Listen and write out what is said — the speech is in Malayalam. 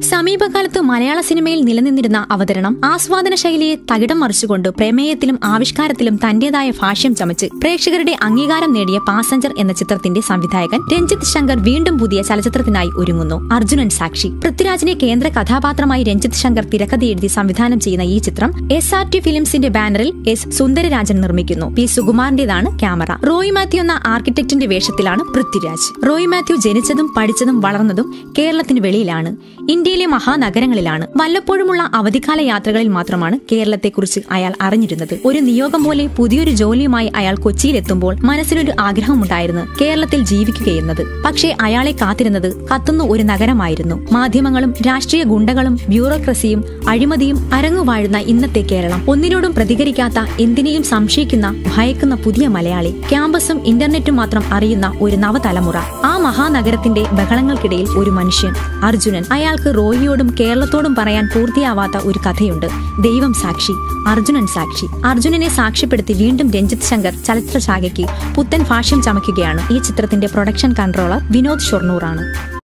സമീപകാലത്ത് മലയാള സിനിമയിൽ നിലനിന്നിരുന്ന അവതരണം ആസ്വാദന ശൈലിയെ തകിടം മറിച്ചുകൊണ്ട് പ്രമേയത്തിലും ആവിഷ്കാരത്തിലും തന്റേതായ ഭാഷ്യം ചമച്ച് പ്രേക്ഷകരുടെ അംഗീകാരം നേടിയ പാസഞ്ചർ എന്ന ചിത്രത്തിന്റെ സംവിധായകൻ രഞ്ജിത്ത് ശങ്കർ വീണ്ടും പുതിയ ചലച്ചിത്രത്തിനായി ഒരുങ്ങുന്നു. അർജുനൻ സാക്ഷി. പൃഥ്വിരാജിനെ കേന്ദ്ര കഥാപാത്രമായി രഞ്ജിത്ത് ശങ്കർ തിരക്കഥയെഴുതി സംവിധാനം ചെയ്യുന്ന ഈ ചിത്രം SRT ഫിലിംസിന്റെ ബാനറിൽ S സുന്ദരരാജൻ നിർമ്മിക്കുന്നു. P സുകുമാറിന്റേതാണ് ക്യാമറ. റോയ് മാത്യു എന്ന ആർക്കിടെക്ടിന്റെ വേഷത്തിലാണ് പൃഥ്വിരാജ്. റോയ് മാത്യു ജനിച്ചതും പഠിച്ചതും വളർന്നതും കേരളത്തിന് വെളിയിലാണ്. ഇന്ത്യയിലെ മഹാനഗരങ്ങളിലാണ്. വല്ലപ്പോഴുമുള്ള അവധിക്കാല യാത്രകളിൽ മാത്രമാണ് കേരളത്തെക്കുറിച്ച് അയാൾ അറിഞ്ഞിരുന്നത്. ഒരു നിയോഗം പോലെ പുതിയൊരു ജോലിയുമായി അയാൾ കൊച്ചിയിലെത്തുമ്പോൾ മനസ്സിലൊരു ആഗ്രഹമുണ്ടായിരുന്നു കേരളത്തിൽ ജീവിക്കുകയെന്നത്. പക്ഷേ അയാളെ കാത്തിരുന്നത് കത്തുന്ന ഒരു നഗരമായിരുന്നു. മാധ്യമങ്ങളും രാഷ്ട്രീയ ഗുണ്ടകളും ബ്യൂറോക്രസിയും അഴിമതിയും അരങ്ങുവാഴുന്ന ഇന്നത്തെ കേരളം. ഒന്നിനോടും പ്രതികരിക്കാത്ത, എന്തിനേയും സംശയിക്കുന്ന, ഭയക്കുന്ന പുതിയ മലയാളി. ക്യാമ്പസും ഇന്റർനെറ്റും മാത്രം അറിയുന്ന ഒരു നവതലമുറ. ആ മഹാനഗരത്തിന്റെ ബഹളങ്ങൾക്കിടയിൽ ഒരു മനുഷ്യൻ, അർജുനൻ. അയാൾക്ക് റോയിയോടും കേരളത്തോടും പറയാൻ പൂർത്തിയാവാത്ത ഒരു കഥയുണ്ട്. ദൈവം സാക്ഷി, അർജുനൻ സാക്ഷി. അർജുനനെ സാക്ഷ്യപ്പെടുത്തി വീണ്ടും രഞ്ജിത്ത് ശങ്കർ ചലച്ചിത്ര ശാഖയ്ക്ക് പുത്തൻ ഭാഷ്യം ചമയ്ക്കുകയാണ്. ഈ ചിത്രത്തിന്റെ പ്രൊഡക്ഷൻ കൺട്രോളർ വിനോദ് ഷൊർണൂറാണ്.